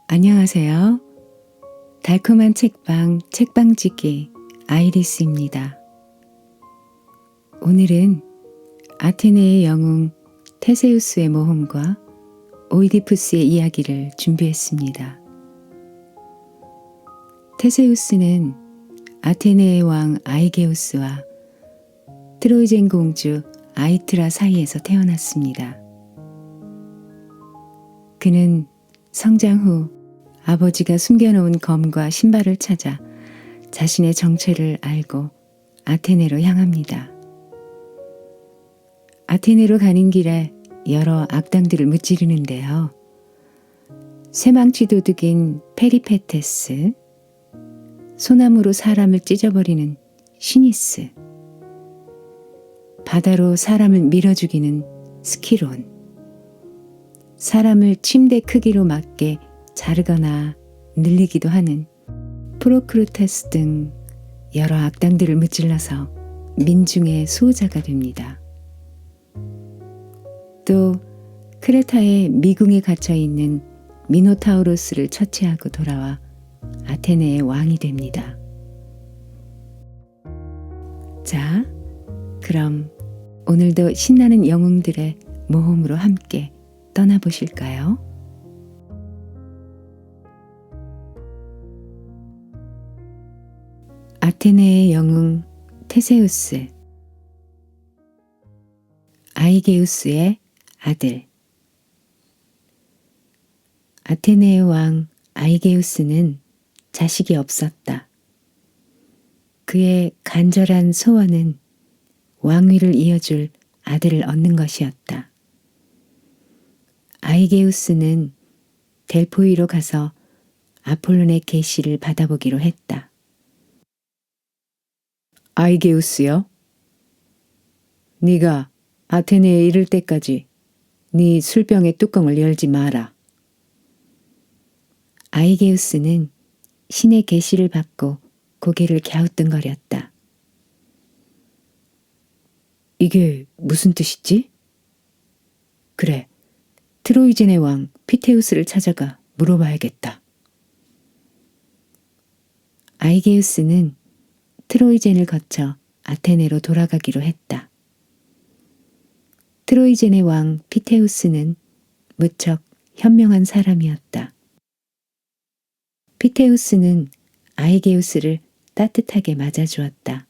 안녕하세요. 달콤한 책방 책방지기 아이리스입니다. 오늘은 아테네의 영웅 테세우스의 모험과 오이디푸스의 이야기를 준비했습니다. 테세우스는 아테네의 왕 아이게우스와 트로이젠 공주 아이트라 사이에서 태어났습니다. 그는 성장 후 아버지가 숨겨놓은 검과 신발을 찾아 자신의 정체를 알고 아테네로 향합니다. 아테네로 가는 길에 여러 악당들을 무찌르는데요. 쇠망치 도둑인 페리페테스, 소나무로 사람을 찢어버리는 시니스, 바다로 사람을 밀어 죽이는 스키론, 사람을 침대 크기로 맞게 자르거나 늘리기도 하는 프로크루테스 등 여러 악당들을 무찔러서 민중의 수호자가 됩니다. 또 크레타의 미궁에 갇혀있는 미노타우로스를 처치하고 돌아와 아테네의 왕이 됩니다. 자, 그럼 오늘도 신나는 영웅들의 모험으로 함께 떠나보실까요? 아테네의 영웅 테세우스. 아이게우스의 아들. 아테네의 왕 아이게우스는 자식이 없었다. 그의 간절한 소원은 왕위를 이어줄 아들을 얻는 것이었다. 아이게우스는 델포이로 가서 아폴론의 계시를 받아보기로 했다. 아이게우스여, 네가 아테네에 이를 때까지 네 술병의 뚜껑을 열지 마라. 아이게우스는 신의 계시를 받고 고개를 갸우뚱거렸다. 이게 무슨 뜻이지? 그래, 트로이젠의 왕 피테우스를 찾아가 물어봐야겠다. 아이게우스는 트로이젠을 거쳐 아테네로 돌아가기로 했다. 트로이젠의 왕 피테우스는 무척 현명한 사람이었다. 피테우스는 아이게우스를 따뜻하게 맞아주었다.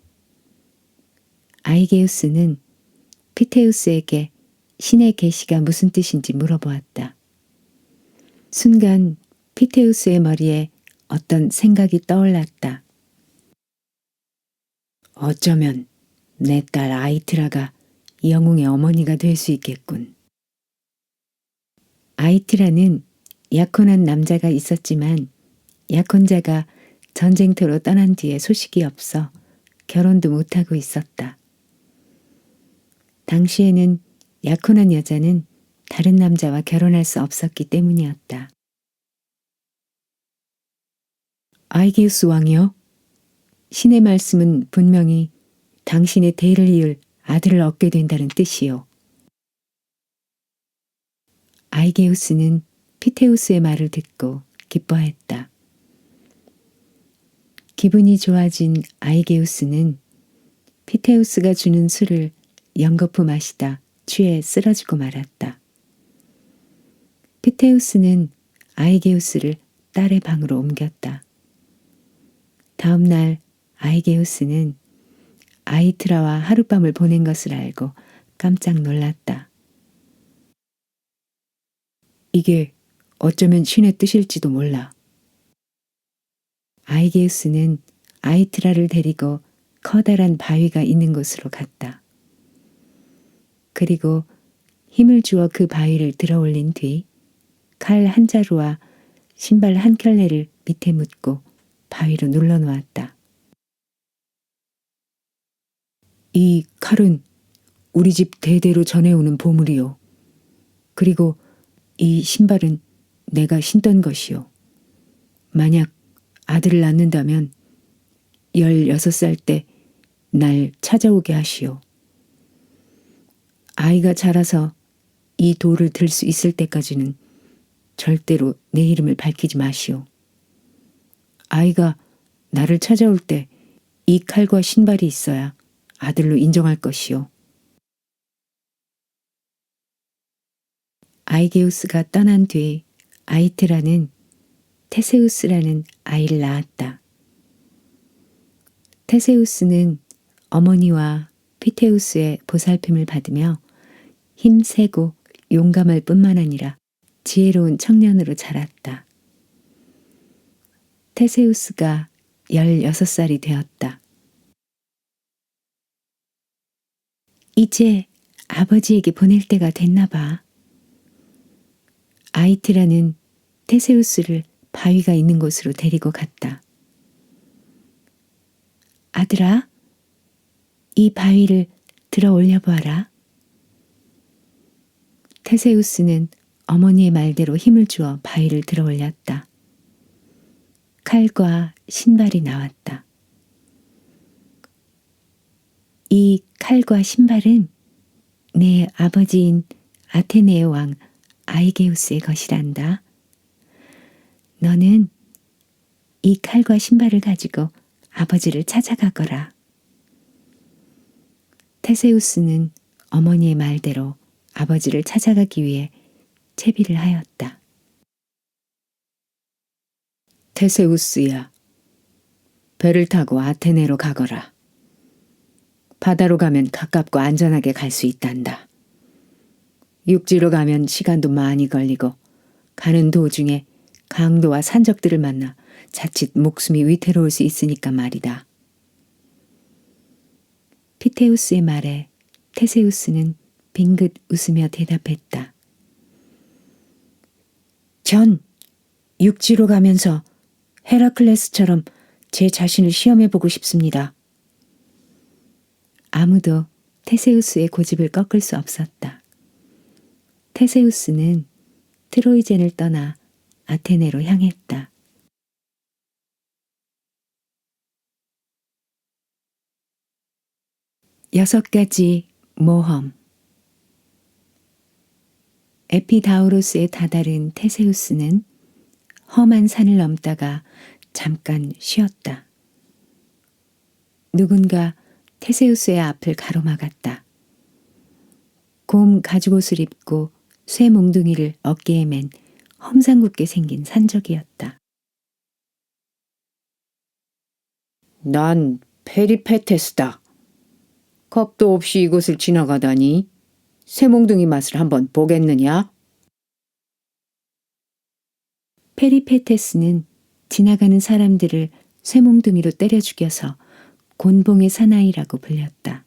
아이게우스는 피테우스에게 신의 계시가 무슨 뜻인지 물어보았다. 순간 피테우스의 머리에 어떤 생각이 떠올랐다. 어쩌면 내 딸 아이트라가 영웅의 어머니가 될 수 있겠군. 아이트라는 약혼한 남자가 있었지만 약혼자가 전쟁터로 떠난 뒤에 소식이 없어 결혼도 못하고 있었다. 당시에는 약혼한 여자는 다른 남자와 결혼할 수 없었기 때문이었다. 아이게우스 왕이여, 신의 말씀은 분명히 당신의 대를 이을 아들을 얻게 된다는 뜻이요. 아이게우스는 피테우스의 말을 듣고 기뻐했다. 기분이 좋아진 아이게우스는 피테우스가 주는 술을 연거푸 마시다 취해 쓰러지고 말았다. 피테우스는 아이게우스를 딸의 방으로 옮겼다. 다음 날 아이게우스는 아이트라와 하룻밤을 보낸 것을 알고 깜짝 놀랐다. 이게 어쩌면 신의 뜻일지도 몰라. 아이게우스는 아이트라를 데리고 커다란 바위가 있는 곳으로 갔다. 그리고 힘을 주어 그 바위를 들어 올린 뒤 칼 한 자루와 신발 한 켤레를 밑에 묻고 바위로 눌러 놓았다. 이 칼은 우리 집 대대로 전해오는 보물이요. 그리고 이 신발은 내가 신던 것이요. 만약 아들을 낳는다면 16살 때 날 찾아오게 하시오. 아이가 자라서 이 돌을 들 수 있을 때까지는 절대로 내 이름을 밝히지 마시오. 아이가 나를 찾아올 때 이 칼과 신발이 있어야 아들로 인정할 것이오. 아이게우스가 떠난 뒤 아이트라는 테세우스라는 아이를 낳았다. 테세우스는 어머니와 피테우스의 보살핌을 받으며 힘세고 용감할 뿐만 아니라 지혜로운 청년으로 자랐다. 테세우스가 16살이 되었다. 이제 아버지에게 보낼 때가 됐나 봐. 아이트라는 테세우스를 바위가 있는 곳으로 데리고 갔다. 아들아, 이 바위를 들어 올려보아라. 테세우스는 어머니의 말대로 힘을 주어 바위를 들어 올렸다. 칼과 신발이 나왔다. 이 칼과 신발은 내 아버지인 아테네의 왕 아이게우스의 것이란다. 너는 이 칼과 신발을 가지고 아버지를 찾아가거라. 테세우스는 어머니의 말대로 아버지를 찾아가기 위해 채비를 하였다. 테세우스야, 배를 타고 아테네로 가거라. 바다로 가면 가깝고 안전하게 갈 수 있단다. 육지로 가면 시간도 많이 걸리고 가는 도중에 강도와 산적들을 만나 자칫 목숨이 위태로울 수 있으니까 말이다. 피테우스의 말에 테세우스는 빙긋 웃으며 대답했다. 전 육지로 가면서 헤라클레스처럼 제 자신을 시험해보고 싶습니다. 아무도 테세우스의 고집을 꺾을 수 없었다. 테세우스는 트로이젠을 떠나 아테네로 향했다. 여섯 가지 모험. 에피다우로스에 다다른 테세우스는 험한 산을 넘다가 잠깐 쉬었다. 누군가 테세우스의 앞을 가로막았다. 곰 가죽옷을 입고 쇠 몽둥이를 어깨에 맨 험상궂게 생긴 산적이었다. 난 페리페테스다. 겁도 없이 이곳을 지나가다니 쇠 몽둥이 맛을 한번 보겠느냐? 페리페테스는 지나가는 사람들을 쇠 몽둥이로 때려 죽여서 곤봉의 사나이라고 불렸다.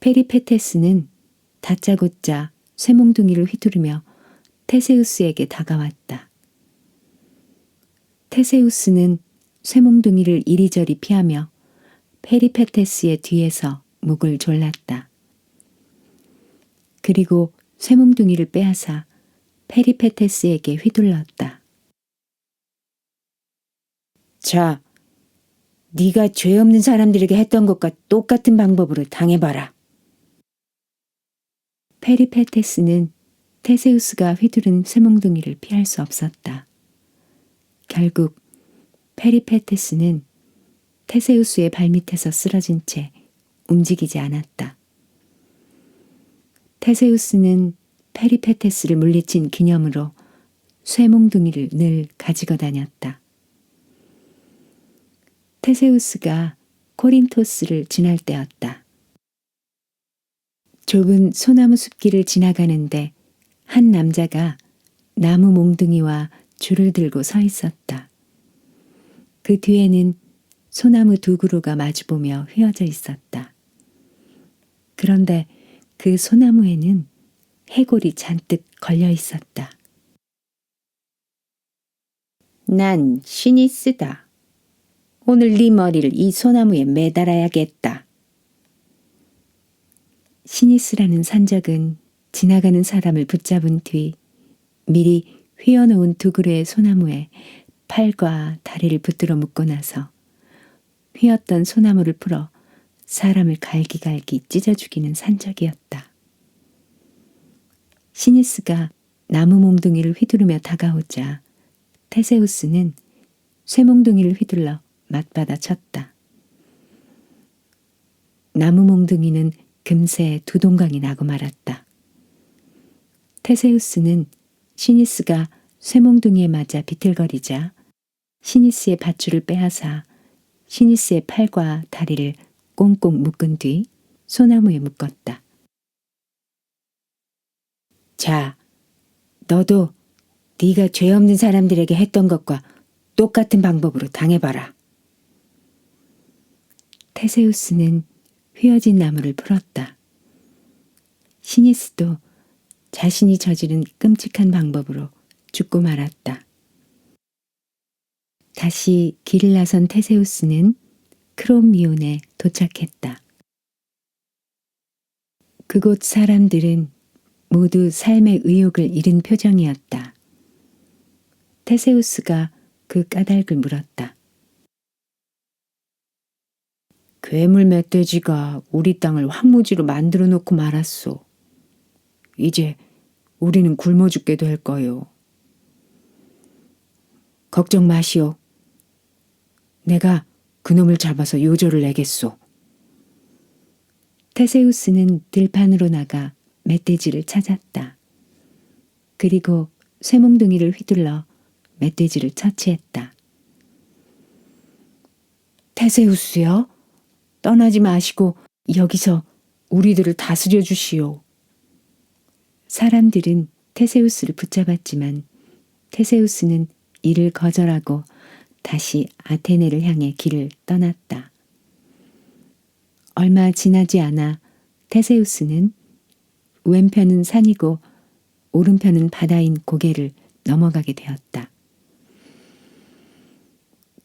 페리페테스는 다짜고짜 쇠몽둥이를 휘두르며 테세우스에게 다가왔다. 테세우스는 쇠몽둥이를 이리저리 피하며 페리페테스의 뒤에서 목을 졸랐다. 그리고 쇠몽둥이를 빼앗아 페리페테스에게 휘둘렀다. 자, 네가 죄 없는 사람들에게 했던 것과 똑같은 방법으로 당해봐라. 페리페테스는 테세우스가 휘두른 쇠몽둥이를 피할 수 없었다. 결국 페리페테스는 테세우스의 발밑에서 쓰러진 채 움직이지 않았다. 테세우스는 페리페테스를 물리친 기념으로 쇠몽둥이를 늘 가지고 다녔다. 테세우스가 코린토스를 지날 때였다. 좁은 소나무 숲길을 지나가는데 한 남자가 나무 몽둥이와 줄을 들고 서 있었다. 그 뒤에는 소나무 두 그루가 마주보며 휘어져 있었다. 그런데 그 소나무에는 해골이 잔뜩 걸려 있었다. 난 시니스다. 오늘 네 머리를 이 소나무에 매달아야겠다. 시니스라는 산적은 지나가는 사람을 붙잡은 뒤 미리 휘어놓은 두 그루의 소나무에 팔과 다리를 붙들어 묶고 나서 휘었던 소나무를 풀어 사람을 갈기갈기 찢어 죽이는 산적이었다. 시니스가 나무 몽둥이를 휘두르며 다가오자 테세우스는 쇠몽둥이를 휘둘러 맞받아 쳤다. 나무 몽둥이는 금세 두 동강이 나고 말았다. 테세우스는 시니스가 쇠몽둥이에 맞아 비틀거리자 시니스의 밧줄을 빼앗아 시니스의 팔과 다리를 꽁꽁 묶은 뒤 소나무에 묶었다. 자, 너도 네가 죄 없는 사람들에게 했던 것과 똑같은 방법으로 당해봐라. 테세우스는 휘어진 나무를 풀었다. 시니스도 자신이 저지른 끔찍한 방법으로 죽고 말았다. 다시 길을 나선 테세우스는 크롬미온에 도착했다. 그곳 사람들은 모두 삶의 의욕을 잃은 표정이었다. 테세우스가 그 까닭을 물었다. 괴물 멧돼지가 우리 땅을 황무지로 만들어 놓고 말았소. 이제 우리는 굶어 죽게 될 거요. 걱정 마시오. 내가 그놈을 잡아서 요절을 내겠소. 테세우스는 들판으로 나가 멧돼지를 찾았다. 그리고 쇠몽둥이를 휘둘러 멧돼지를 처치했다. 테세우스요? 떠나지 마시고 여기서 우리들을 다스려 주시오. 사람들은 테세우스를 붙잡았지만 테세우스는 이를 거절하고 다시 아테네를 향해 길을 떠났다. 얼마 지나지 않아 테세우스는 왼편은 산이고 오른편은 바다인 고개를 넘어가게 되었다.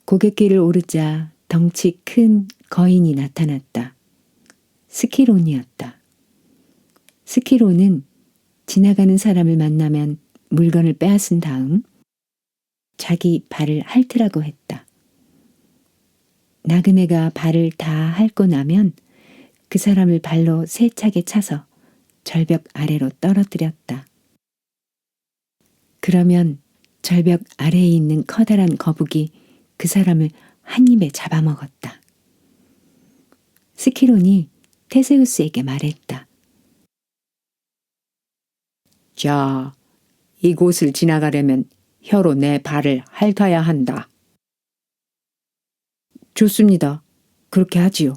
고갯길을 오르자 덩치 큰 거인이 나타났다. 스키론이었다. 스키론은 지나가는 사람을 만나면 물건을 빼앗은 다음 자기 발을 핥으라고 했다. 나그네가 발을 다 핥고 나면 그 사람을 발로 세차게 차서 절벽 아래로 떨어뜨렸다. 그러면 절벽 아래에 있는 커다란 거북이 그 사람을 한 입에 잡아먹었다. 스키론이 테세우스에게 말했다. 자, 이곳을 지나가려면 혀로 내 발을 핥아야 한다. 좋습니다. 그렇게 하지요.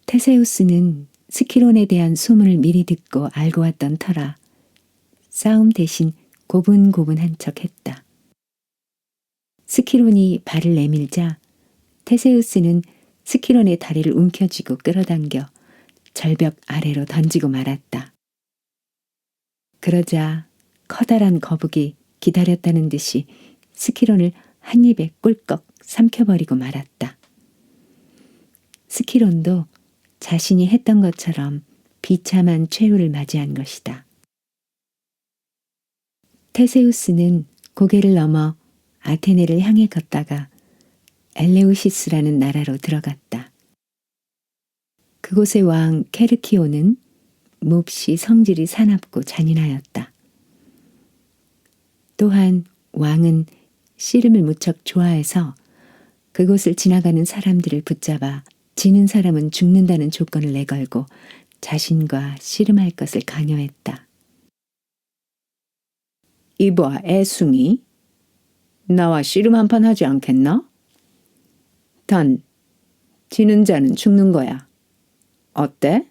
테세우스는 스키론에 대한 소문을 미리 듣고 알고 왔던 터라 싸움 대신 고분고분한 척했다. 스키론이 발을 내밀자 테세우스는 스키론의 다리를 움켜쥐고 끌어당겨 절벽 아래로 던지고 말았다. 그러자 커다란 거북이 기다렸다는 듯이 스키론을 한 입에 꿀꺽 삼켜버리고 말았다. 스키론도 자신이 했던 것처럼 비참한 최후를 맞이한 것이다. 테세우스는 고개를 넘어 아테네를 향해 걷다가 엘레우시스라는 나라로 들어갔다. 그곳의 왕 케르키오는 몹시 성질이 사납고 잔인하였다. 또한 왕은 씨름을 무척 좋아해서 그곳을 지나가는 사람들을 붙잡아 지는 사람은 죽는다는 조건을 내걸고 자신과 씨름할 것을 강요했다. 이봐 애숭이, 나와 씨름 한판 하지 않겠나? 단, 지는 자는 죽는 거야. 어때?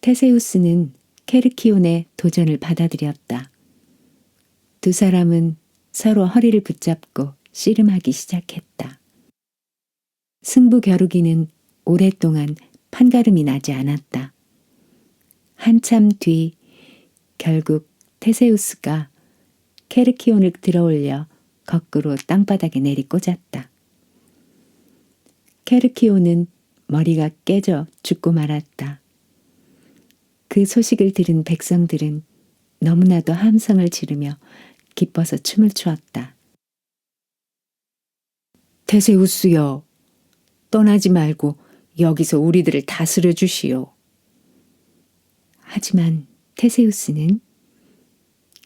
테세우스는 케르키온의 도전을 받아들였다. 두 사람은 서로 허리를 붙잡고 씨름하기 시작했다. 승부 겨루기는 오랫동안 판가름이 나지 않았다. 한참 뒤 결국 테세우스가 케르키온을 들어올려 거꾸로 땅바닥에 내리 꽂았다. 케르키온은 머리가 깨져 죽고 말았다. 그 소식을 들은 백성들은 너무나도 함성을 지르며 기뻐서 춤을 추었다. 테세우스여, 떠나지 말고 여기서 우리들을 다스려 주시오. 하지만 테세우스는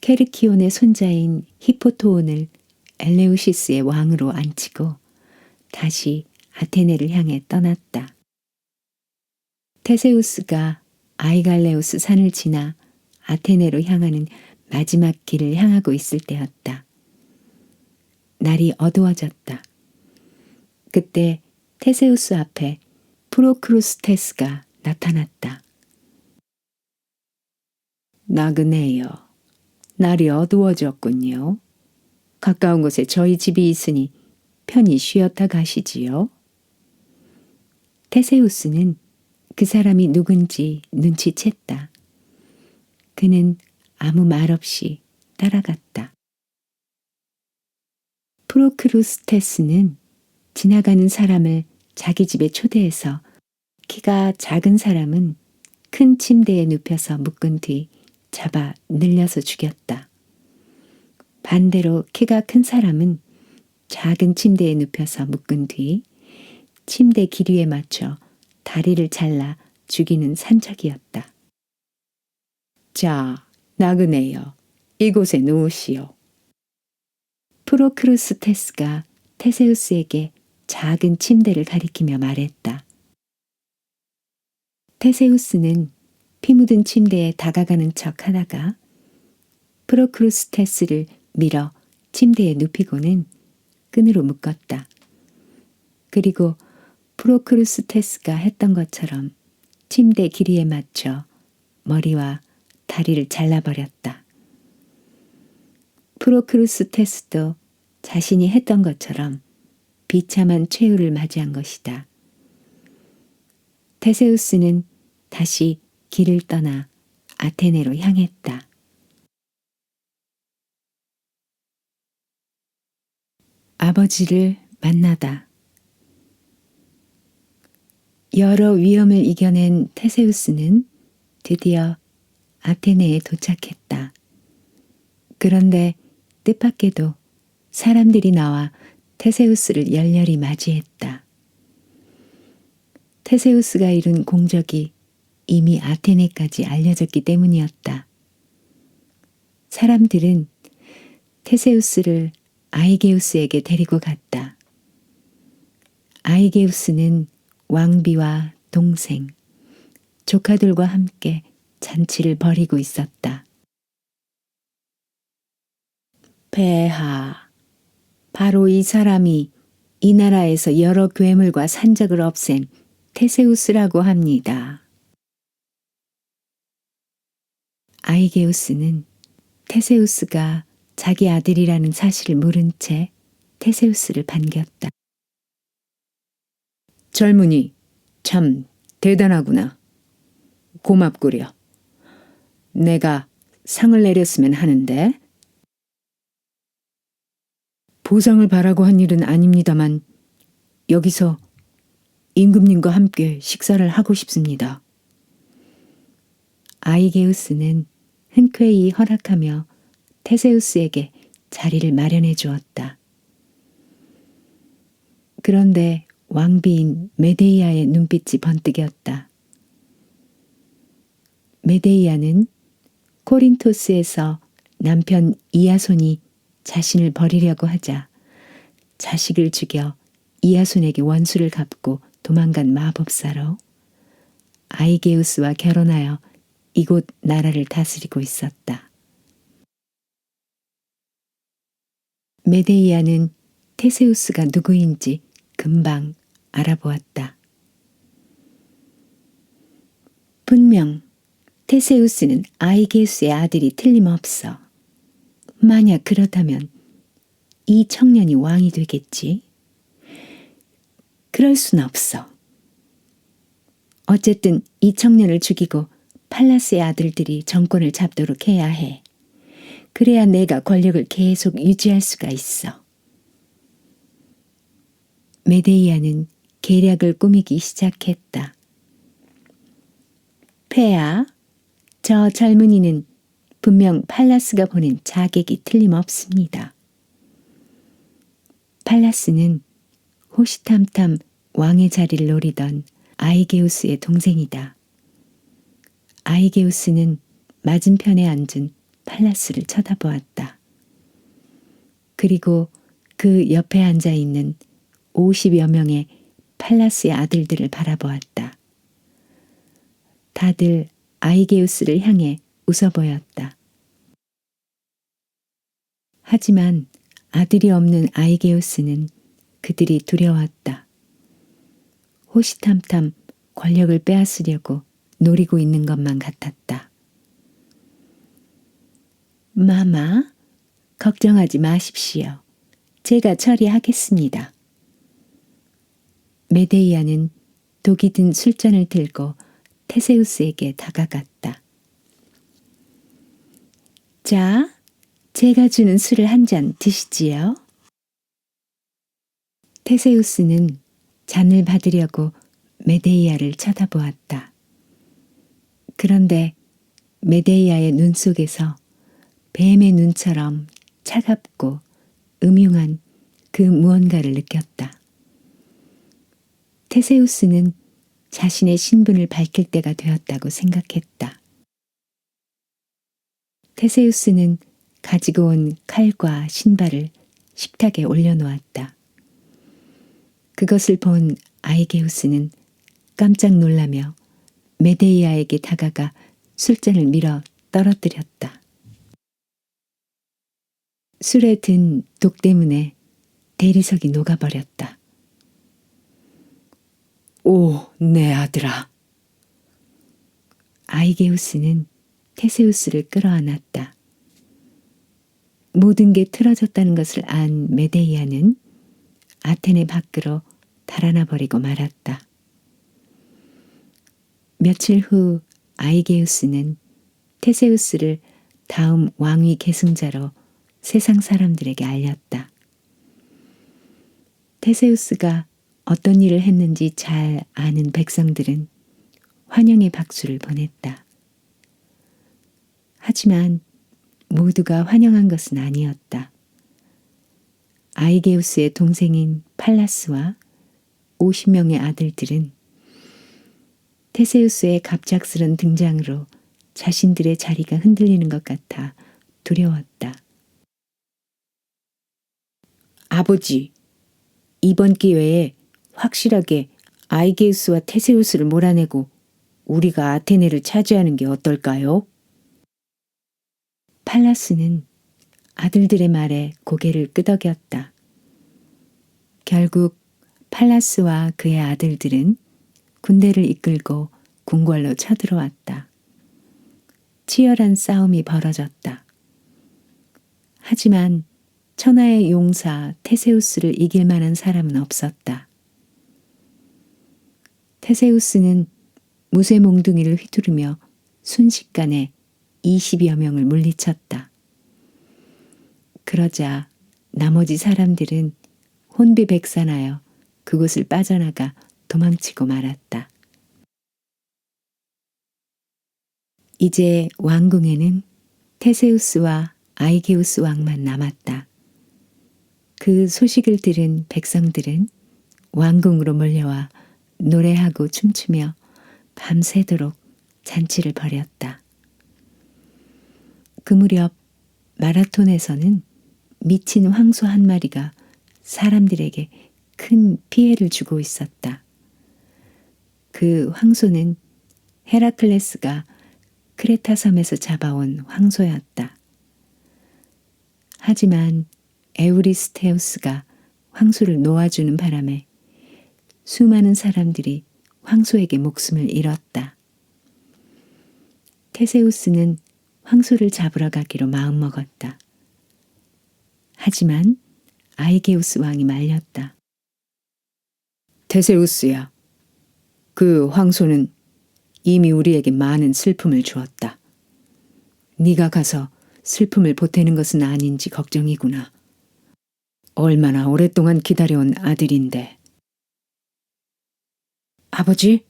케르키온의 손자인 히포토온을 엘레우시스의 왕으로 앉히고 다시 아테네를 향해 떠났다. 테세우스가 아이갈레우스 산을 지나 아테네로 향하는 마지막 길을 향하고 있을 때였다. 날이 어두워졌다. 그때 테세우스 앞에 프로크루스테스가 나타났다. 나그네여, 날이 어두워졌군요. 가까운 곳에 저희 집이 있으니 편히 쉬었다 가시지요. 테세우스는 그 사람이 누군지 눈치챘다. 그는 아무 말 없이 따라갔다. 프로크루스테스는 지나가는 사람을 자기 집에 초대해서 키가 작은 사람은 큰 침대에 눕혀서 묶은 뒤 잡아 늘려서 죽였다. 반대로 키가 큰 사람은 작은 침대에 눕혀서 묶은 뒤 침대 기류에 맞춰 다리를 잘라 죽이는 산적이었다. 자, 나그네여, 이곳에 누우시오. 프로크루스테스가 테세우스에게 작은 침대를 가리키며 말했다. 테세우스는 피 묻은 침대에 다가가는 척 하다가 프로크루스테스를 밀어 침대에 눕히고는 끈으로 묶었다. 그리고 프로크루스테스가 했던 것처럼 침대 길이에 맞춰 머리와 다리를 잘라버렸다. 프로크루스테스도 자신이 했던 것처럼 비참한 최후를 맞이한 것이다. 테세우스는 다시 길을 떠나 아테네로 향했다. 아버지를 만나다. 여러 위험을 이겨낸 테세우스는 드디어 아테네에 도착했다. 그런데 뜻밖에도 사람들이 나와 테세우스를 열렬히 맞이했다. 테세우스가 이룬 공적이 이미 아테네까지 알려졌기 때문이었다. 사람들은 테세우스를 아이게우스에게 데리고 갔다. 아이게우스는 왕비와 동생, 조카들과 함께 잔치를 벌이고 있었다. 폐하, 바로 이 사람이 이 나라에서 여러 괴물과 산적을 없앤 테세우스라고 합니다. 아이게우스는 테세우스가 자기 아들이라는 사실을 모른 채 테세우스를 반겼다. 젊은이, 참 대단하구나. 고맙구려. 내가 상을 내렸으면 하는데. 보상을 바라고 한 일은 아닙니다만 여기서 임금님과 함께 식사를 하고 싶습니다. 아이게우스는 흔쾌히 허락하며 테세우스에게 자리를 마련해 주었다. 그런데 왕비인 메데이아의 눈빛이 번뜩였다. 메데이아는 코린토스에서 남편 이아손이 자신을 버리려고 하자 자식을 죽여 이아손에게 원수를 갚고 도망간 마법사로 아이게우스와 결혼하여 이곳 나라를 다스리고 있었다. 메데이아는 테세우스가 누구인지 금방 알아보았다. 분명 테세우스는 아이게우스의 아들이 틀림없어. 만약 그렇다면 이 청년이 왕이 되겠지? 그럴 순 없어. 어쨌든 이 청년을 죽이고 팔라스의 아들들이 정권을 잡도록 해야 해. 그래야 내가 권력을 계속 유지할 수가 있어. 메데이아는 계략을 꾸미기 시작했다. 폐하, 저 젊은이는 분명 팔라스가 보낸 자객이 틀림없습니다. 팔라스는 호시탐탐 왕의 자리를 노리던 아이게우스의 동생이다. 아이게우스는 맞은편에 앉은 팔라스를 쳐다보았다. 그리고 그 옆에 앉아 있는 50여 명의 팔라스의 아들들을 바라보았다. 다들 아이게우스를 향해 웃어 보였다. 하지만 아들이 없는 아이게우스는 그들이 두려웠다. 호시탐탐 권력을 빼앗으려고 노리고 있는 것만 같았다. 마마, 걱정하지 마십시오. 제가 처리하겠습니다. 메데이아는 독이 든 술잔을 들고 테세우스에게 다가갔다. 자, 제가 주는 술을 한 잔 드시지요. 테세우스는 잔을 받으려고 메데이아를 쳐다보았다. 그런데 메데이아의 눈 속에서 뱀의 눈처럼 차갑고 음흉한 그 무언가를 느꼈다. 테세우스는 자신의 신분을 밝힐 때가 되었다고 생각했다. 테세우스는 가지고 온 칼과 신발을 식탁에 올려놓았다. 그것을 본 아이게우스는 깜짝 놀라며 메데이아에게 다가가 술잔을 밀어 떨어뜨렸다. 술에 든 독 때문에 대리석이 녹아버렸다. 오, 내 아들아. 아이게우스는 테세우스를 끌어안았다. 모든 게 틀어졌다는 것을 안 메데이아는 아테네 밖으로 달아나 버리고 말았다. 며칠 후 아이게우스는 테세우스를 다음 왕위 계승자로 세상 사람들에게 알렸다. 테세우스가 어떤 일을 했는지 잘 아는 백성들은 환영의 박수를 보냈다. 하지만 모두가 환영한 것은 아니었다. 아이게우스의 동생인 팔라스와 50명의 아들들은 테세우스의 갑작스런 등장으로 자신들의 자리가 흔들리는 것 같아 두려웠다. 아버지, 이번 기회에 확실하게 아이게우스와 테세우스를 몰아내고 우리가 아테네를 차지하는 게 어떨까요? 팔라스는 아들들의 말에 고개를 끄덕였다. 결국 팔라스와 그의 아들들은 군대를 이끌고 궁궐로 쳐들어왔다. 치열한 싸움이 벌어졌다. 하지만 천하의 용사 테세우스를 이길 만한 사람은 없었다. 테세우스는 무쇠 몽둥이를 휘두르며 순식간에 20여 명을 물리쳤다. 그러자 나머지 사람들은 혼비백산하여 그곳을 빠져나가 도망치고 말았다. 이제 왕궁에는 테세우스와 아이게우스 왕만 남았다. 그 소식을 들은 백성들은 왕궁으로 몰려와 노래하고 춤추며 밤새도록 잔치를 벌였다. 그 무렵 마라톤에서는 미친 황소 한 마리가 사람들에게 큰 피해를 주고 있었다. 그 황소는 헤라클레스가 크레타 섬에서 잡아온 황소였다. 하지만 에우리스테우스가 황소를 놓아주는 바람에 수많은 사람들이 황소에게 목숨을 잃었다. 테세우스는 황소를 잡으러 가기로 마음먹었다. 하지만 아이게우스 왕이 말렸다. 테세우스야, 그 황소는 이미 우리에게 많은 슬픔을 주었다. 네가 가서 슬픔을 보태는 것은 아닌지 걱정이구나. 얼마나 오랫동안 기다려온 아들인데. 아버지,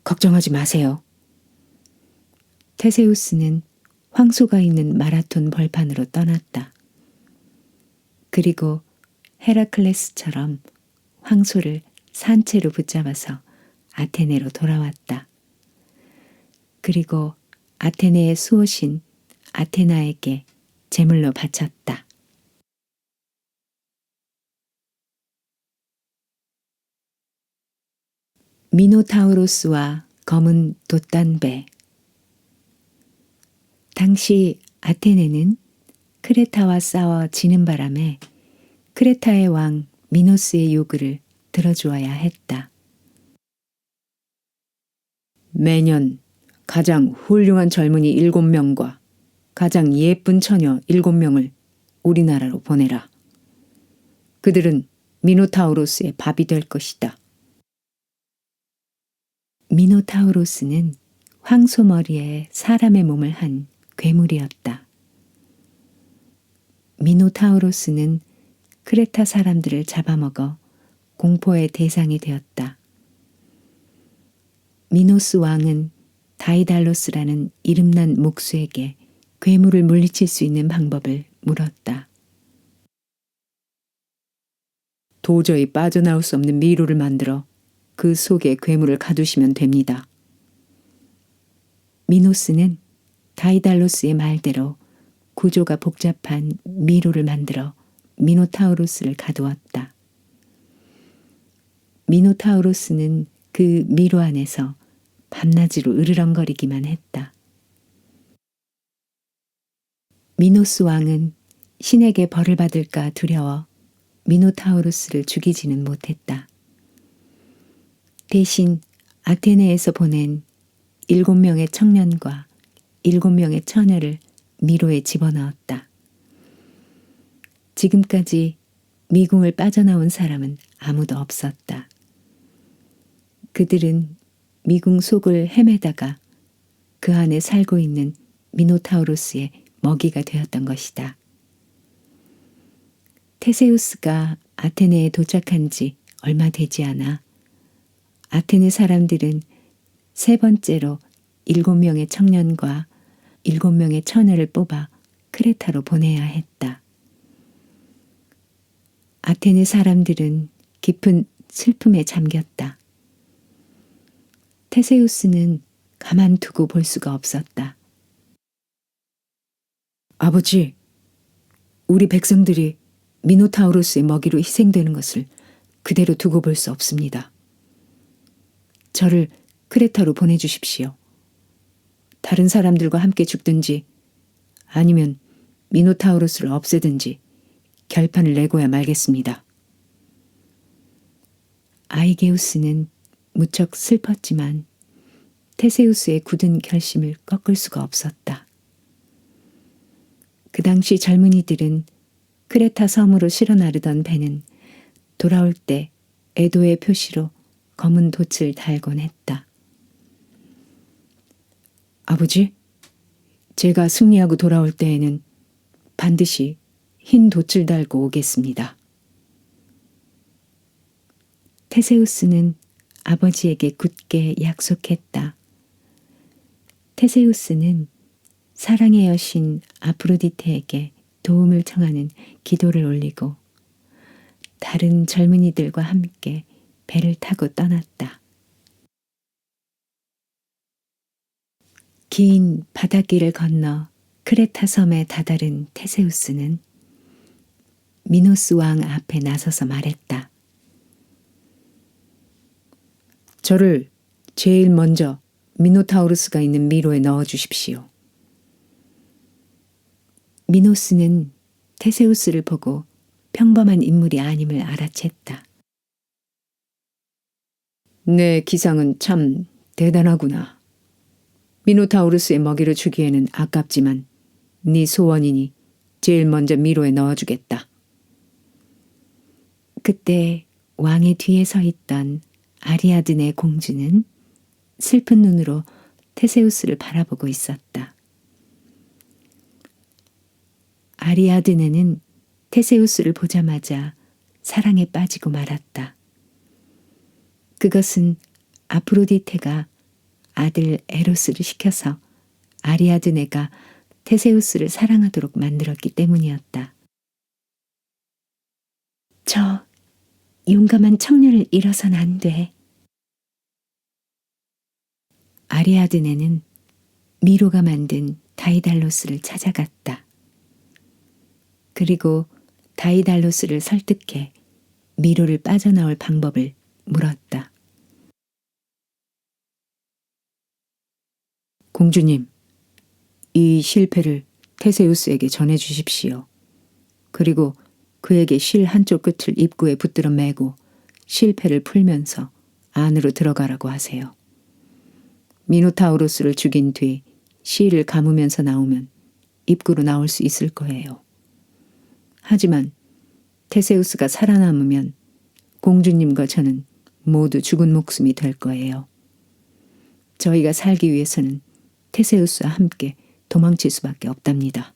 걱정하지 마세요. 테세우스는 황소가 있는 마라톤 벌판으로 떠났다. 그리고 헤라클레스처럼 황소를 산채로 붙잡아서 아테네로 돌아왔다. 그리고 아테네의 수호신 아테나에게 제물로 바쳤다. 미노타우로스와 검은 돛단배. 당시 아테네는 크레타와 싸워 지는 바람에 크레타의 왕 미노스의 요구를 들어주어야 했다. 매년 가장 훌륭한 젊은이 7명과 가장 예쁜 처녀 7명을 우리나라로 보내라. 그들은 미노타우로스의 밥이 될 것이다. 미노타우로스는 황소머리에 사람의 몸을 한 괴물이었다. 미노타우로스는 크레타 사람들을 잡아먹어 공포의 대상이 되었다. 미노스 왕은 다이달로스라는 이름난 목수에게 괴물을 물리칠 수 있는 방법을 물었다. 도저히 빠져나올 수 없는 미로를 만들어 그 속에 괴물을 가두시면 됩니다. 미노스는 다이달로스의 말대로 구조가 복잡한 미로를 만들어 미노타우로스를 가두었다. 미노타우로스는 그 미로 안에서 밤낮으로 으르렁거리기만 했다. 미노스 왕은 신에게 벌을 받을까 두려워 미노타우로스를 죽이지는 못했다. 대신 아테네에서 보낸 7명의 청년과 7명의 처녀를 미로에 집어넣었다. 지금까지 미궁을 빠져나온 사람은 아무도 없었다. 그들은 미궁 속을 헤매다가 그 안에 살고 있는 미노타우로스의 먹이가 되었던 것이다. 테세우스가 아테네에 도착한 지 얼마 되지 않아 아테네 사람들은 세 번째로 7명의 청년과 7명의 처녀를 뽑아 크레타로 보내야 했다. 아테네 사람들은 깊은 슬픔에 잠겼다. 테세우스는 가만두고 볼 수가 없었다. 아버지, 우리 백성들이 미노타우로스의 먹이로 희생되는 것을 그대로 두고 볼 수 없습니다. 저를 크레타로 보내주십시오. 다른 사람들과 함께 죽든지 아니면 미노타우로스를 없애든지 결판을 내고야 말겠습니다. 아이게우스는 무척 슬펐지만 테세우스의 굳은 결심을 꺾을 수가 없었다. 그 당시 젊은이들은 크레타 섬으로 실어 나르던 배는 돌아올 때 애도의 표시로 검은 돛을 달곤 했다. 아버지, 제가 승리하고 돌아올 때에는 반드시 흰 돛을 달고 오겠습니다. 테세우스는 아버지에게 굳게 약속했다. 테세우스는 사랑의 여신 아프로디테에게 도움을 청하는 기도를 올리고 다른 젊은이들과 함께 배를 타고 떠났다. 긴 바닷길을 건너 크레타 섬에 다다른 테세우스는 미노스 왕 앞에 나서서 말했다. 저를 제일 먼저 미노타우루스가 있는 미로에 넣어주십시오. 미노스는 테세우스를 보고 평범한 인물이 아님을 알아챘다. 내 기상은 참 대단하구나. 미노타우루스의 먹이를 주기에는 아깝지만 네 소원이니 제일 먼저 미로에 넣어주겠다. 그때 왕의 뒤에 서 있던 아리아드네 공주는 슬픈 눈으로 테세우스를 바라보고 있었다. 아리아드네는 테세우스를 보자마자 사랑에 빠지고 말았다. 그것은 아프로디테가 아들 에로스를 시켜서 아리아드네가 테세우스를 사랑하도록 만들었기 때문이었다. 저 용감한 청년을 잃어선 안 돼. 아리아드네는 미로가 만든 다이달로스를 찾아갔다. 그리고 다이달로스를 설득해 미로를 빠져나올 방법을 물었다. 공주님, 이 실패를 테세우스에게 전해주십시오. 그리고 그에게 실 한쪽 끝을 입구에 붙들어 매고 실패를 풀면서 안으로 들어가라고 하세요. 미노타우로스를 죽인 뒤 실을 감으면서 나오면 입구로 나올 수 있을 거예요. 하지만 테세우스가 살아남으면 공주님과 저는 모두 죽은 목숨이 될 거예요. 저희가 살기 위해서는 테세우스와 함께 도망칠 수밖에 없답니다.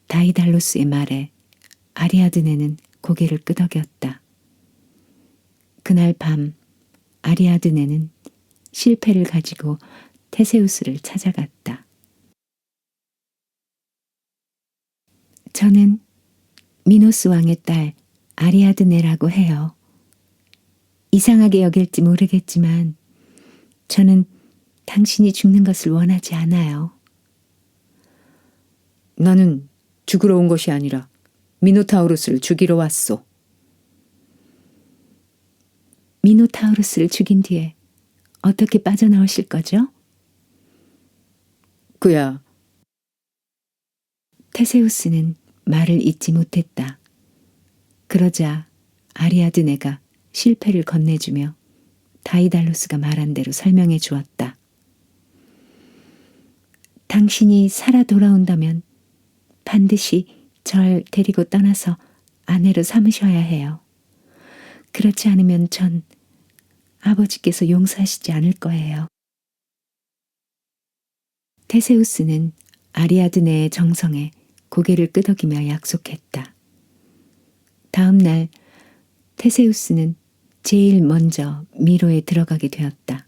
다이달로스의 말에 아리아드네는 고개를 끄덕였다. 그날 밤 아리아드네는 실패를 가지고 테세우스를 찾아갔다. 저는 미노스 왕의 딸 아리아드네라고 해요. 이상하게 여길지 모르겠지만 저는 당신이 죽는 것을 원하지 않아요. 나는 죽으러 온 것이 아니라 미노타우루스를 죽이러 왔소. 미노타우루스를 죽인 뒤에 어떻게 빠져나오실 거죠? 그야. 테세우스는 말을 잇지 못했다. 그러자 아리아드네가 실패를 건네주며 다이달로스가 말한 대로 설명해 주었다. 당신이 살아 돌아온다면 반드시 절 데리고 떠나서 아내로 삼으셔야 해요. 그렇지 않으면 전 아버지께서 용서하시지 않을 거예요. 테세우스는 아리아드네의 정성에 고개를 끄덕이며 약속했다. 다음 날 테세우스는 제일 먼저 미로에 들어가게 되었다.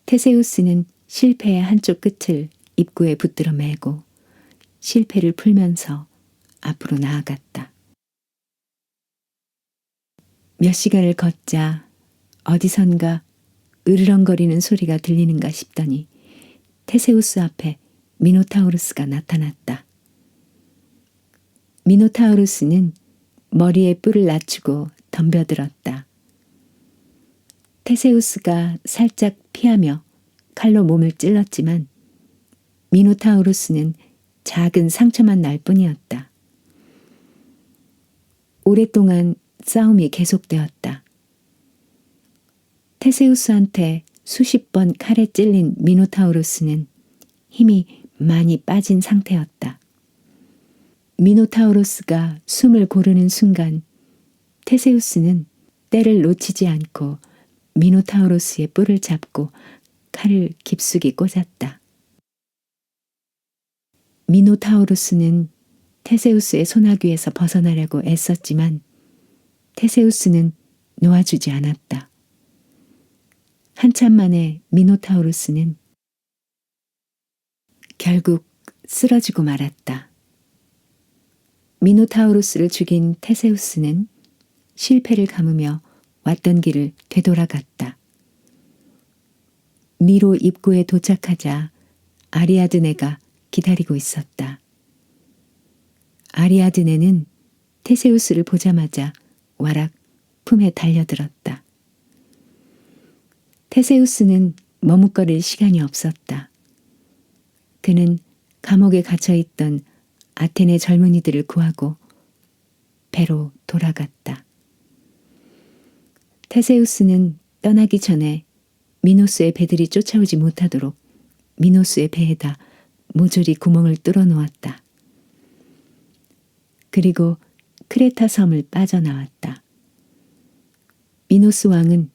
테세우스는 실패의 한쪽 끝을 입구에 붙들어 매고 실패를 풀면서 앞으로 나아갔다. 몇 시간을 걷자 어디선가 으르렁거리는 소리가 들리는가 싶더니 테세우스 앞에 미노타우루스가 나타났다. 미노타우루스는 머리에 뿔을 낮추고 덤벼들었다. 테세우스가 살짝 피하며 칼로 몸을 찔렀지만 미노타우루스는 작은 상처만 날 뿐이었다. 오랫동안 싸움이 계속되었다. 테세우스한테 수십 번 칼에 찔린 미노타우루스는 힘이 많이 빠진 상태였다. 미노타우루스가 숨을 고르는 순간 테세우스는 때를 놓치지 않고 미노타우루스의 뿔을 잡고 칼을 깊숙이 꽂았다. 미노타우루스는 테세우스의 소나귀에서 벗어나려고 애썼지만 테세우스는 놓아주지 않았다. 한참 만에 미노타우루스는 결국 쓰러지고 말았다. 미노타우루스를 죽인 테세우스는 실패를 감으며 왔던 길을 되돌아갔다. 미로 입구에 도착하자 아리아드네가 기다리고 있었다. 아리아드네는 테세우스를 보자마자 와락 품에 달려들었다. 테세우스는 머뭇거릴 시간이 없었다. 그는 감옥에 갇혀있던 아테네 젊은이들을 구하고 배로 돌아갔다. 테세우스는 떠나기 전에 미노스의 배들이 쫓아오지 못하도록 미노스의 배에다 모조리 구멍을 뚫어 놓았다. 그리고 크레타 섬을 빠져나왔다. 미노스 왕은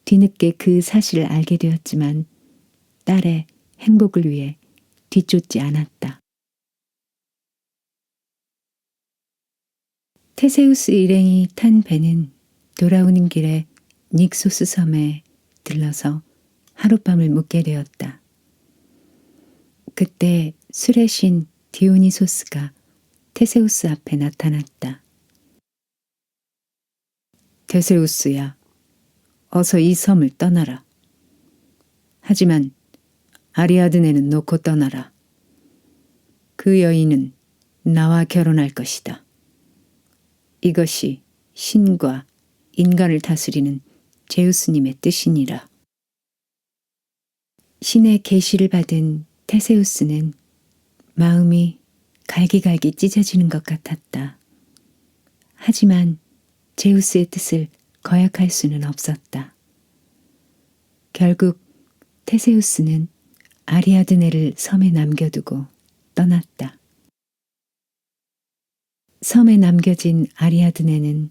뒤늦게 그 사실을 알게 되었지만 딸의 행복을 위해 뒤쫓지 않았다. 테세우스 일행이 탄 배는 돌아오는 길에 닉소스 섬에 들러서 하룻밤을 묵게 되었다. 그때 술의 신 디오니소스가 테세우스 앞에 나타났다. 테세우스야, 어서 이 섬을 떠나라. 하지만 아리아드네는 놓고 떠나라. 그 여인은 나와 결혼할 것이다. 이것이 신과 인간을 다스리는 제우스님의 뜻이니라. 신의 계시를 받은 테세우스는 마음이 갈기갈기 찢어지는 것 같았다. 하지만 제우스의 뜻을 거역할 수는 없었다. 결국 테세우스는 아리아드네를 섬에 남겨두고 떠났다. 섬에 남겨진 아리아드네는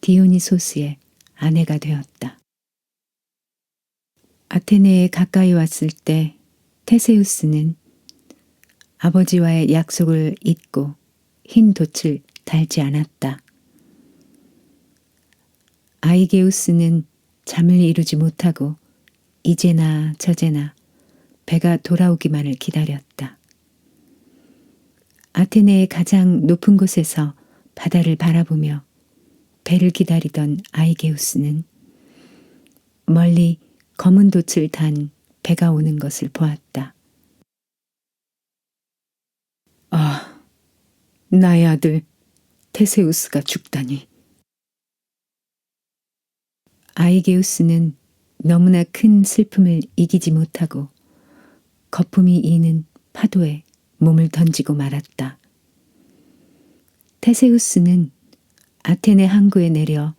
디오니소스의 아내가 되었다. 아테네에 가까이 왔을 때 테세우스는 아버지와의 약속을 잊고 흰 돛을 달지 않았다. 아이게우스는 잠을 이루지 못하고 이제나 저제나 배가 돌아오기만을 기다렸다. 아테네의 가장 높은 곳에서 바다를 바라보며 배를 기다리던 아이게우스는 멀리 검은 돛을 단 배가 오는 것을 보았다. 아, 나의 아들 테세우스가 죽다니. 아이게우스는 너무나 큰 슬픔을 이기지 못하고 거품이 이는 파도에 몸을 던지고 말았다. 테세우스는 아테네 항구에 내려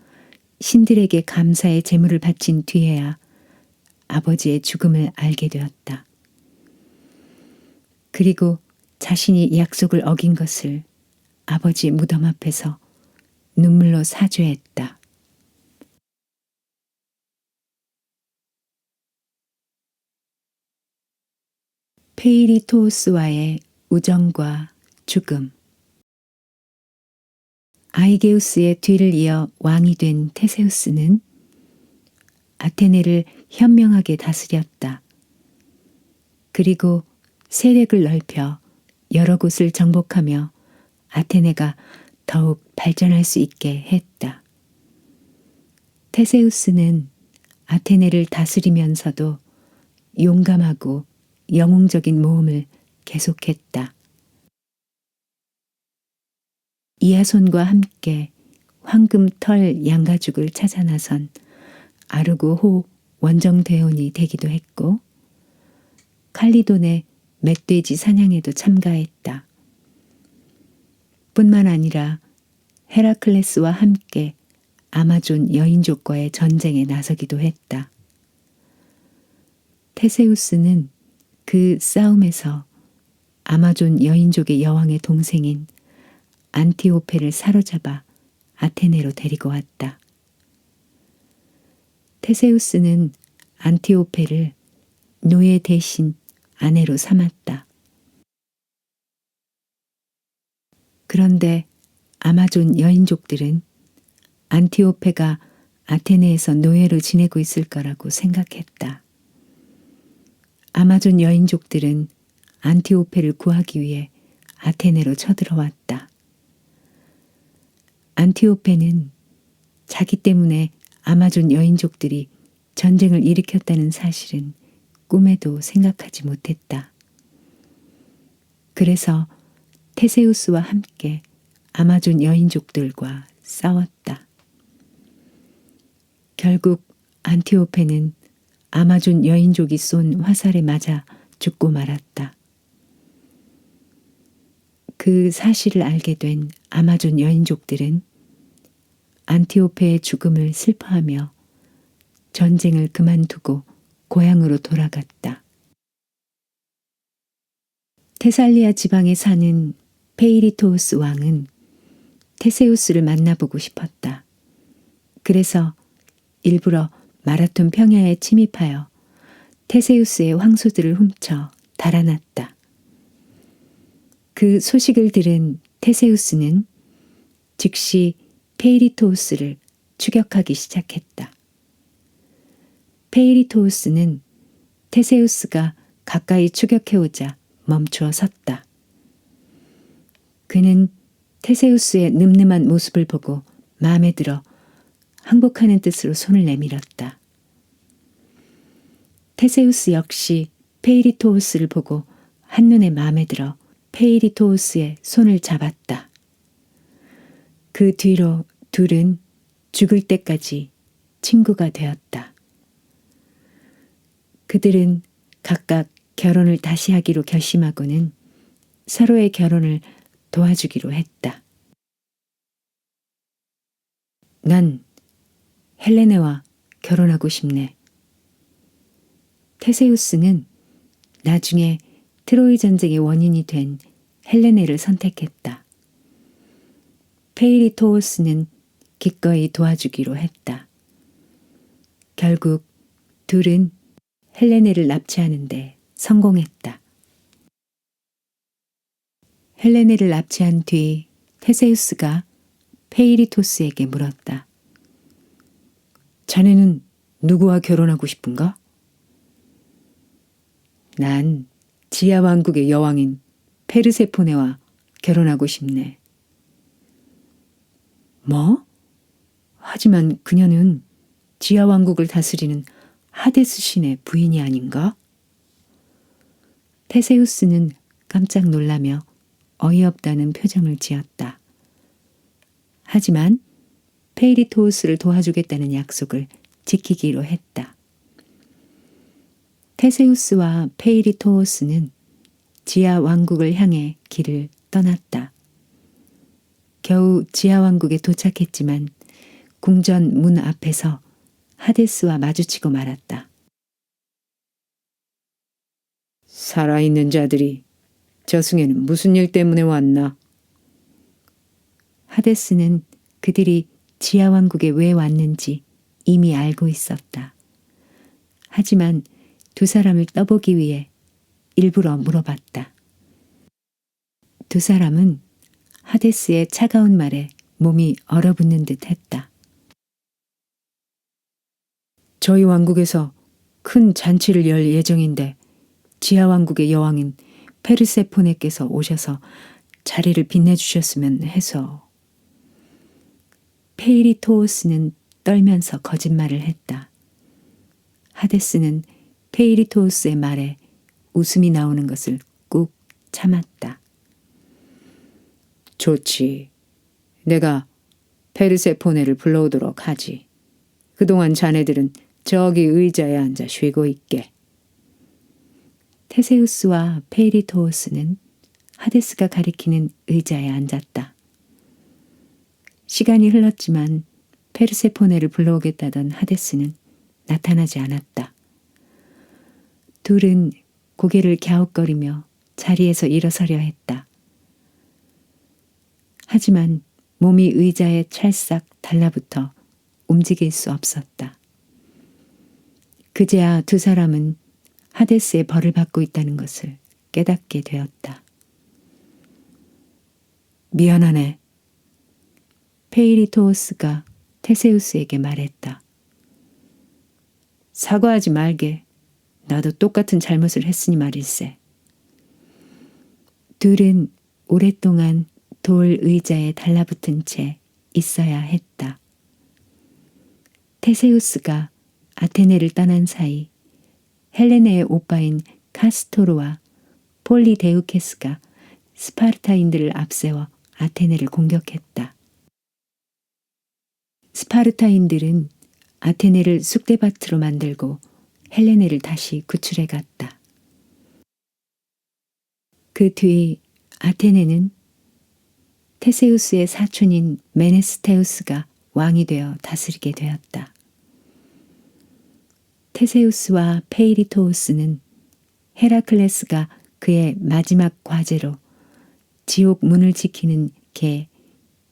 신들에게 감사의 제물을 바친 뒤에야 아버지의 죽음을 알게 되었다. 그리고 자신이 약속을 어긴 것을 아버지의 무덤 앞에서 눈물로 사죄했다. 페이리토스와의 우정과 죽음. 아이게우스의 뒤를 이어 왕이 된 테세우스는 아테네를 현명하게 다스렸다. 그리고 세력을 넓혀 여러 곳을 정복하며 아테네가 더욱 발전할 수 있게 했다. 테세우스는 아테네를 다스리면서도 용감하고 영웅적인 모험을 계속했다. 이아손과 함께 황금털 양가죽을 찾아 나선 아르고 호 원정대원이 되기도 했고 칼리돈의 멧돼지 사냥에도 참가했다. 뿐만 아니라 헤라클레스와 함께 아마존 여인족과의 전쟁에 나서기도 했다. 테세우스는 그 싸움에서 아마존 여인족의 여왕의 동생인 안티오페를 사로잡아 아테네로 데리고 왔다. 테세우스는 안티오페를 노예 대신 아내로 삼았다. 그런데 아마존 여인족들은 안티오페가 아테네에서 노예로 지내고 있을 거라고 생각했다. 아마존 여인족들은 안티오페를 구하기 위해 아테네로 쳐들어왔다. 안티오페는 자기 때문에 아마존 여인족들이 전쟁을 일으켰다는 사실은 꿈에도 생각하지 못했다. 그래서 테세우스와 함께 아마존 여인족들과 싸웠다. 결국 안티오페는 아마존 여인족이 쏜 화살에 맞아 죽고 말았다. 그 사실을 알게 된 아마존 여인족들은 안티오페의 죽음을 슬퍼하며 전쟁을 그만두고 고향으로 돌아갔다. 테살리아 지방에 사는 페이리토우스 왕은 테세우스를 만나보고 싶었다. 그래서 일부러 마라톤 평야에 침입하여 테세우스의 황소들을 훔쳐 달아났다. 그 소식을 들은 테세우스는 즉시 페이리토우스를 추격하기 시작했다. 페이리토우스는 테세우스가 가까이 추격해오자 멈추어 섰다. 그는 테세우스의 늠름한 모습을 보고 마음에 들어 항복하는 뜻으로 손을 내밀었다. 테세우스 역시 페이리토우스를 보고 한눈에 마음에 들어 페이리토우스의 손을 잡았다. 그 뒤로 둘은 죽을 때까지 친구가 되었다. 그들은 각각 결혼을 다시 하기로 결심하고는 서로의 결혼을 도와주기로 했다. 난 헬레네와 결혼하고 싶네. 테세우스는 나중에 트로이 전쟁의 원인이 된 헬레네를 선택했다. 페이리토우스는 기꺼이 도와주기로 했다. 결국 둘은 헬레네를 납치하는데 성공했다. 헬레네를 납치한 뒤 테세우스가 페이리토스에게 물었다. 자네는 누구와 결혼하고 싶은가? 난 지하 왕국의 여왕인 페르세포네와 결혼하고 싶네. 뭐? 하지만 그녀는 지하 왕국을 다스리는 하데스 신의 부인이 아닌가? 테세우스는 깜짝 놀라며 어이없다는 표정을 지었다. 하지만 페이리토우스를 도와주겠다는 약속을 지키기로 했다. 테세우스와 페이리토우스는 지하 왕국을 향해 길을 떠났다. 겨우 지하 왕국에 도착했지만 궁전 문 앞에서 하데스와 마주치고 말았다. 살아있는 자들이 저승에는 무슨 일 때문에 왔나? 하데스는 그들이 지하 왕국에 왜 왔는지 이미 알고 있었다. 하지만 두 사람을 떠보기 위해 일부러 물어봤다. 두 사람은 하데스의 차가운 말에 몸이 얼어붙는 듯 했다. 저희 왕국에서 큰 잔치를 열 예정인데 지하 왕국의 여왕인 페르세포네께서 오셔서 자리를 빛내주셨으면 해서. 페이리토우스는 떨면서 거짓말을 했다. 하데스는 페이리토우스의 말에 웃음이 나오는 것을 꾹 참았다. 좋지. 내가 페르세포네를 불러오도록 하지. 그동안 자네들은 저기 의자에 앉아 쉬고 있게. 테세우스와 페이리토우스는 하데스가 가리키는 의자에 앉았다. 시간이 흘렀지만 페르세포네를 불러오겠다던 하데스는 나타나지 않았다. 둘은 고개를 갸웃거리며 자리에서 일어서려 했다. 하지만 몸이 의자에 찰싹 달라붙어 움직일 수 없었다. 그제야 두 사람은 하데스의 벌을 받고 있다는 것을 깨닫게 되었다. 미안하네. 페이리토우스가 테세우스에게 말했다. 사과하지 말게. 나도 똑같은 잘못을 했으니 말일세. 둘은 오랫동안 돌 의자에 달라붙은 채 있어야 했다. 테세우스가 아테네를 떠난 사이 헬레네의 오빠인 카스토르와 폴리데우케스가 스파르타인들을 앞세워 아테네를 공격했다. 스파르타인들은 아테네를 쑥대밭으로 만들고 헬레네를 다시 구출해 갔다. 그 뒤 아테네는 테세우스의 사촌인 메네스테우스가 왕이 되어 다스리게 되었다. 테세우스와 페이리토우스는 헤라클레스가 그의 마지막 과제로 지옥 문을 지키는 개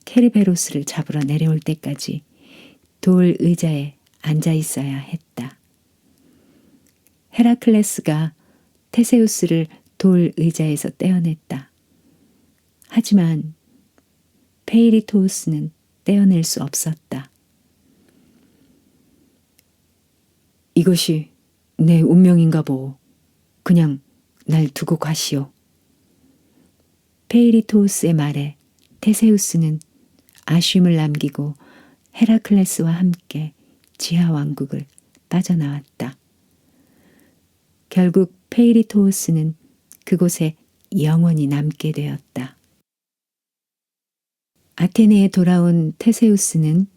케르베로스를 잡으러 내려올 때까지 돌 의자에 앉아 있어야 했다. 헤라클레스가 테세우스를 돌 의자에서 떼어냈다. 하지만 페이리토우스는 떼어낼 수 없었다. 이것이 내 운명인가 보오. 그냥 날 두고 가시오. 페이리토우스의 말에 테세우스는 아쉬움을 남기고 헤라클레스와 함께 지하 왕국을 빠져나왔다. 결국 페이리토우스는 그곳에 영원히 남게 되었다. 아테네에 돌아온 테세우스는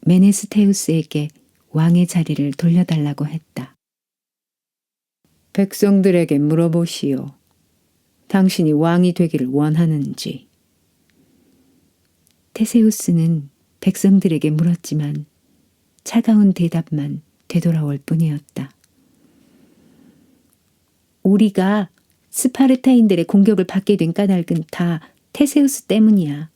메네스테우스에게 왕의 자리를 돌려달라고 했다. 백성들에게 물어보시오. 당신이 왕이 되기를 원하는지. 테세우스는 백성들에게 물었지만 차가운 대답만 되돌아올 뿐이었다. 우리가 스파르타인들의 공격을 받게 된 까닭은 다 테세우스 때문이야.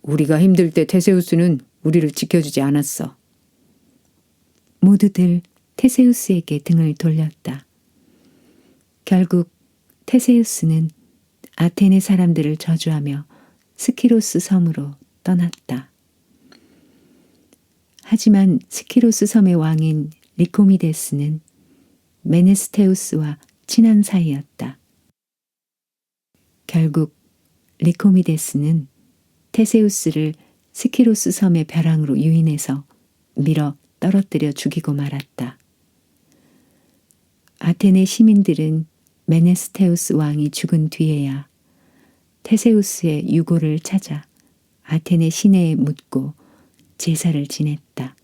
우리가 힘들 때 테세우스는 우리를 지켜주지 않았어. 모두들 테세우스에게 등을 돌렸다. 결국 테세우스는 아테네 사람들을 저주하며 스키로스 섬으로 떠났다. 하지만 스키로스 섬의 왕인 리코미데스는 메네스테우스와 친한 사이였다. 결국 리코미데스는 테세우스를 스키로스 섬의 벼랑으로 유인해서 밀어 떨어뜨려 죽이고 말았다. 아테네 시민들은 메네스테우스 왕이 죽은 뒤에야 테세우스의 유골을 찾아 아테네 시내에 묻고 제사를 지냈다.